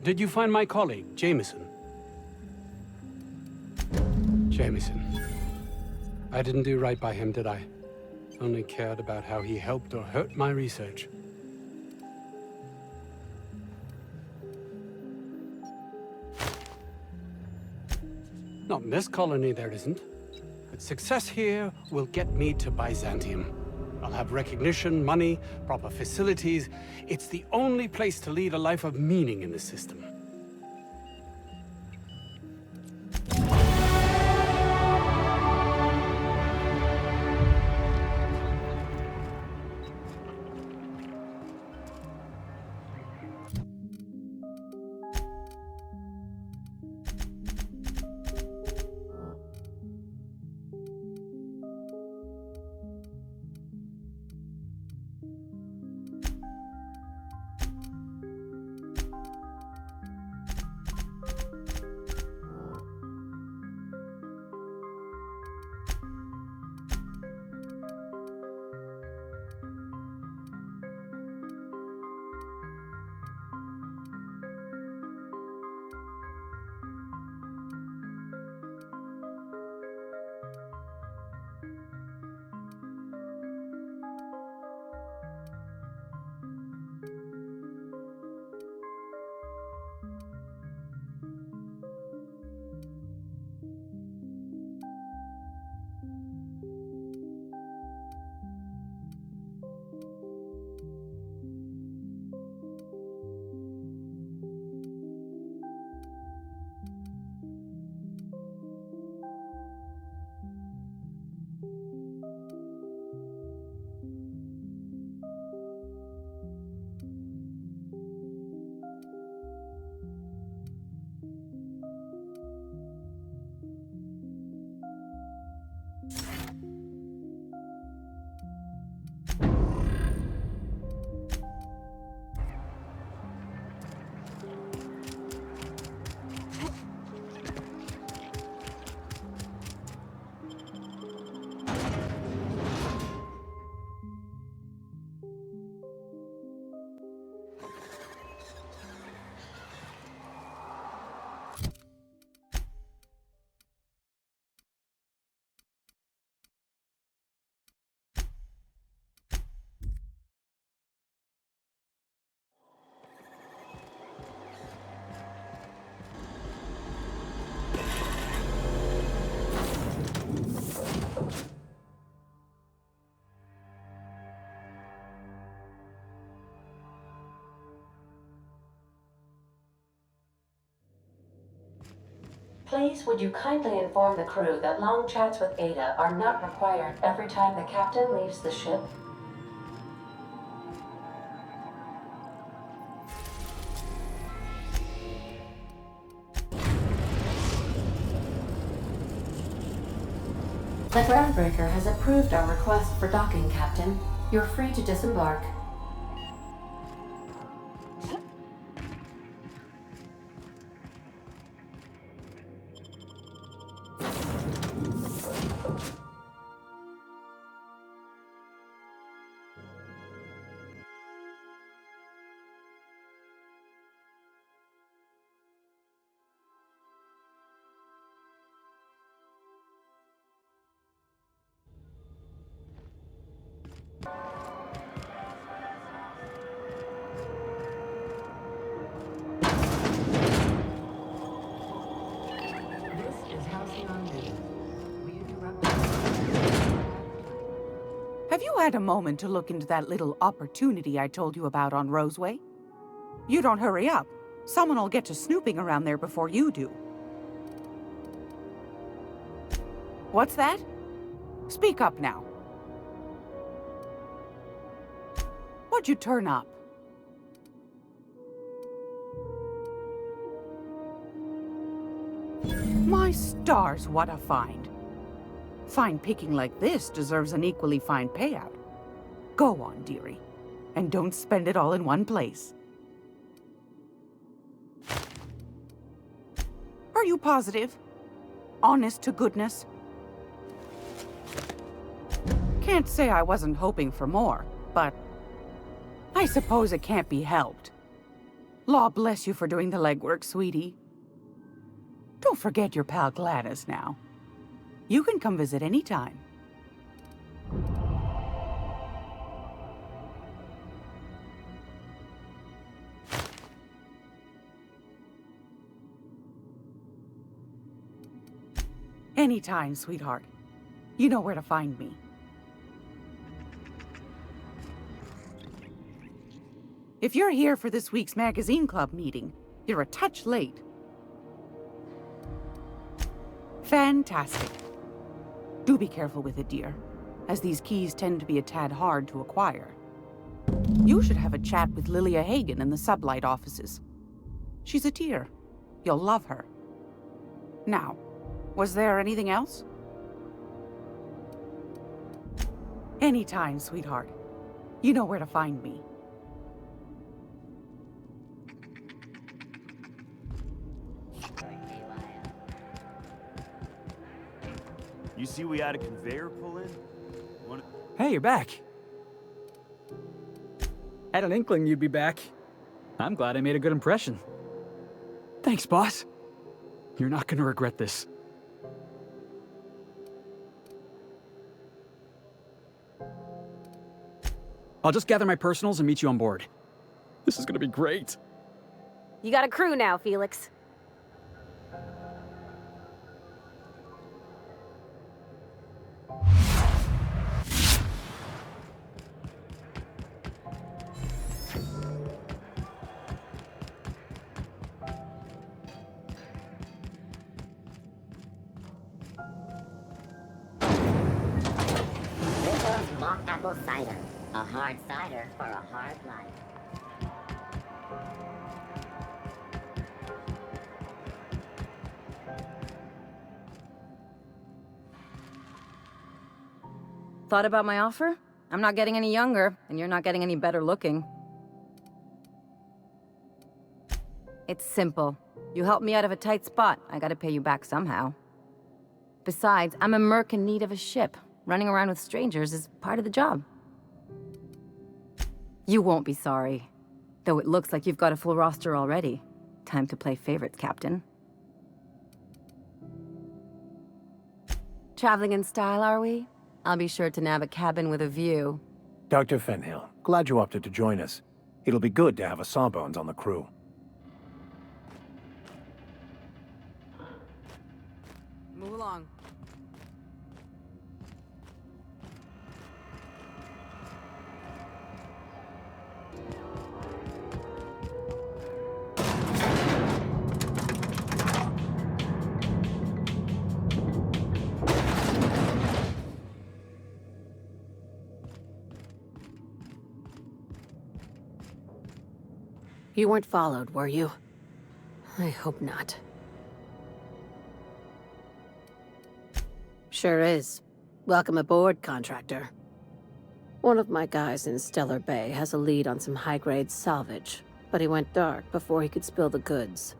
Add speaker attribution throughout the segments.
Speaker 1: Did you find my colleague, Jameson? Jameson. I didn't do right by him, did I? Only cared about how he helped or hurt my research. Not in this colony, there isn't. But success here will get me to Byzantium. I'll have recognition, money, proper facilities. It's the only place to lead a life of meaning in the system.
Speaker 2: Please, would you kindly inform the crew that long chats with Ada are not required every time the captain leaves the ship? The groundbreaker has approved our request for docking, Captain. You're free to disembark.
Speaker 3: Have you had a moment to look into that little opportunity I told you about on Roseway? You don't hurry up. Someone will get to snooping around there before you do. What's that? Speak up now. What'd you turn up? My stars, what a find. Fine picking like this deserves an equally fine payout. Go on, dearie, and don't spend it all in one place. Are you positive? Honest to goodness? Can't say I wasn't hoping for more, but I suppose it can't be helped. Law bless you for doing the legwork, sweetie. Don't forget your pal Gladys now. You can come visit anytime. Anytime, sweetheart. You know where to find me. If you're here for this week's magazine club meeting, you're a touch late. Fantastic. Do be careful with it, dear, as these keys tend to be a tad hard to acquire. You should have a chat with Lilia Hagen in the Sublight offices. She's a dear. You'll love her. Now, was there anything else? Anytime, sweetheart. You know where to find me.
Speaker 4: You see we had a conveyor pull in?
Speaker 5: Hey, you're back. Had an inkling you'd be back. I'm glad I made a good impression. Thanks, boss. You're not gonna regret this. I'll just gather my personals and meet you on board. This is gonna be great.
Speaker 6: You got a crew now, Felix.
Speaker 7: Mock apple cider. A hard cider for a hard life.
Speaker 6: Thought about my offer? I'm not getting any younger, and you're not getting any better looking. It's simple. You helped me out of a tight spot. I gotta pay you back somehow. Besides, I'm a merc in need of a ship. Running around with strangers is part of the job. You won't be sorry. Though it looks like you've got a full roster already. Time to play favorites, Captain. Traveling in style, are we? I'll be sure to nab a cabin with a view.
Speaker 8: Dr. Fenhill, glad you opted to join us. It'll be good to have a Sawbones on the crew.
Speaker 6: Move along.
Speaker 9: You weren't followed, were you? I hope not. Sure is. Welcome aboard, contractor. One of my guys in Stellar Bay has a lead on some high-grade salvage, but he went dark before he could spill the goods.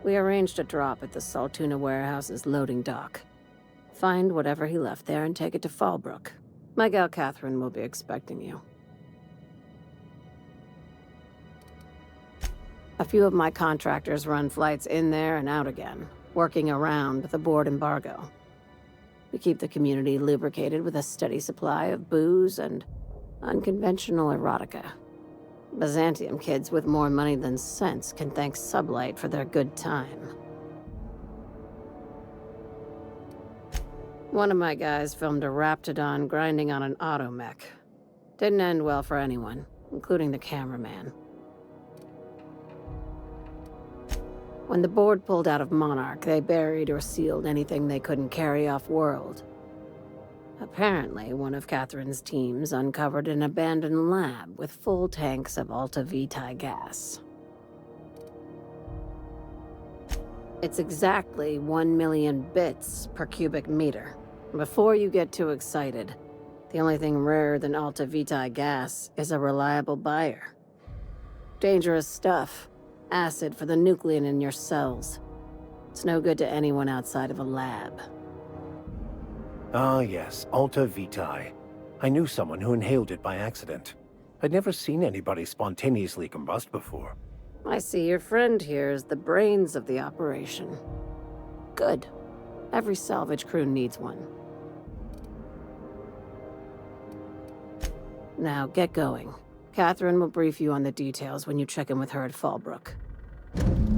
Speaker 9: We arranged a drop at the Saltuna warehouse's loading dock. Find whatever he left there and take it to Fallbrook. My gal Catherine will be expecting you. A few of my contractors run flights in there and out again, working around the board embargo. We keep the community lubricated with a steady supply of booze and unconventional erotica. Byzantium kids with more money than sense can thank Sublight for their good time. One of my guys filmed a Raptidon grinding on an automech. Didn't end well for anyone, including the cameraman. When the board pulled out of Monarch, they buried or sealed anything they couldn't carry off-world. Apparently, one of Catherine's teams uncovered an abandoned lab with full tanks of Alta Vitae gas. It's exactly 1 million bits per cubic meter. Before you get too excited, the only thing rarer than Alta Vitae gas is a reliable buyer. Dangerous stuff. Acid for the nuclein in your cells. It's no good to anyone outside of a lab.
Speaker 8: Ah, yes, Alta Vitae. I knew someone who inhaled it by accident. I'd never seen anybody spontaneously combust before.
Speaker 9: I see your friend here is the brains of the operation. Good. Every salvage crew needs one. Now, get going. Catherine will brief you on the details when you check in with her at Fallbrook.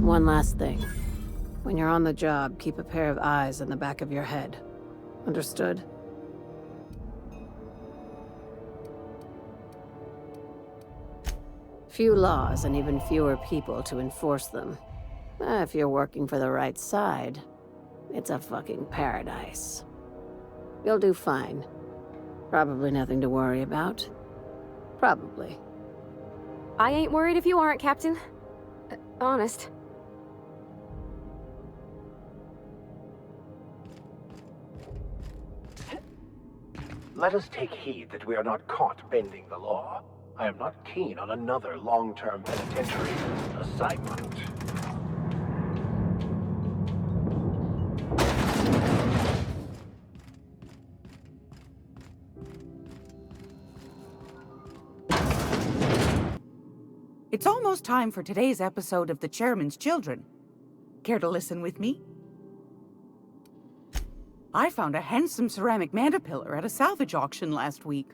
Speaker 9: One last thing. When you're on the job, keep a pair of eyes in the back of your head. Understood? Few laws and even fewer people to enforce them. If you're working for the right side, it's a fucking paradise. You'll do fine. Probably nothing to worry about. Probably.
Speaker 6: I ain't worried if you aren't, Captain. Honest.
Speaker 8: Let us take heed that we are not caught bending the law. I am not keen on another long-term penitentiary assignment.
Speaker 3: It's almost time for today's episode of The Chairman's Children. Care to listen with me? I found a handsome ceramic mandapillar at a salvage auction last week.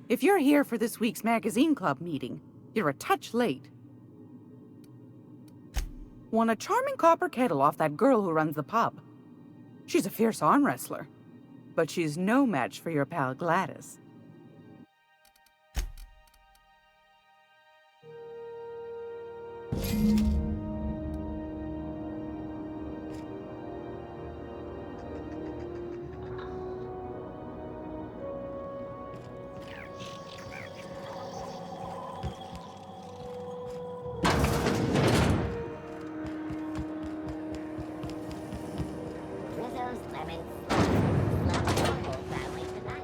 Speaker 3: If you're here for this week's magazine club meeting, you're a touch late. Won a charming copper kettle off that girl who runs the pub. She's a fierce arm wrestler, but she's no match for your pal Gladys.
Speaker 7: Rizzo's lemon slice. Love your whole family tonight.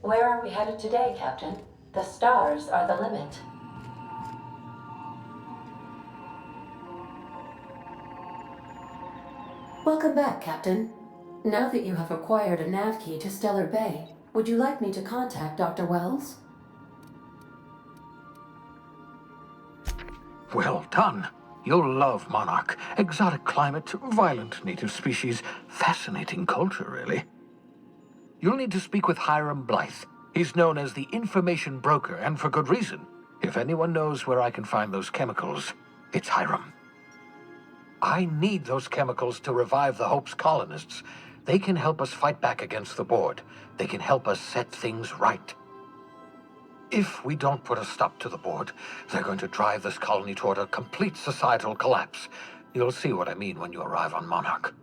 Speaker 2: Where are we headed today, Captain? The stars are the limit. Welcome back, Captain. Now that you have acquired a nav key to Stellar Bay, would you like me to contact Dr. Wells?
Speaker 10: Well done. You'll love Monarch. Exotic climate, violent native species, fascinating culture, really. You'll need to speak with Hiram Blythe. He's known as the information broker, and for good reason. If anyone knows where I can find those chemicals, it's Hiram. I need those chemicals to revive the Hope's colonists. They can help us fight back against the Board. They can help us set things right. If we don't put a stop to the Board, they're going to drive this colony toward a complete societal collapse. You'll see what I mean when you arrive on Monarch.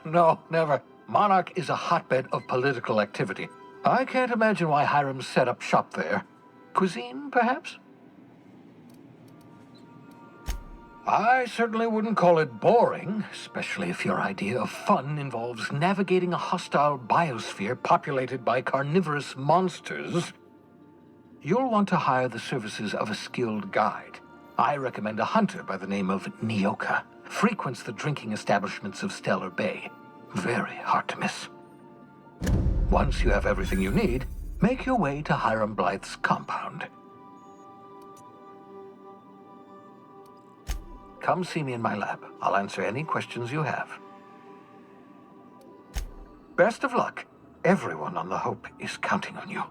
Speaker 10: No, never. Monarch is a hotbed of political activity. I can't imagine why Hiram set up shop there. Cuisine, perhaps? I certainly wouldn't call it boring, especially if your idea of fun involves navigating a hostile biosphere populated by carnivorous monsters. You'll want to hire the services of a skilled guide. I recommend a hunter by the name of Nyoka. Frequents the drinking establishments of Stellar Bay. Very hard to miss. Once you have everything you need, make your way to Hiram Blythe's compound. Come see me in my lab. I'll answer any questions you have. Best of luck. Everyone on the Hope is counting on you.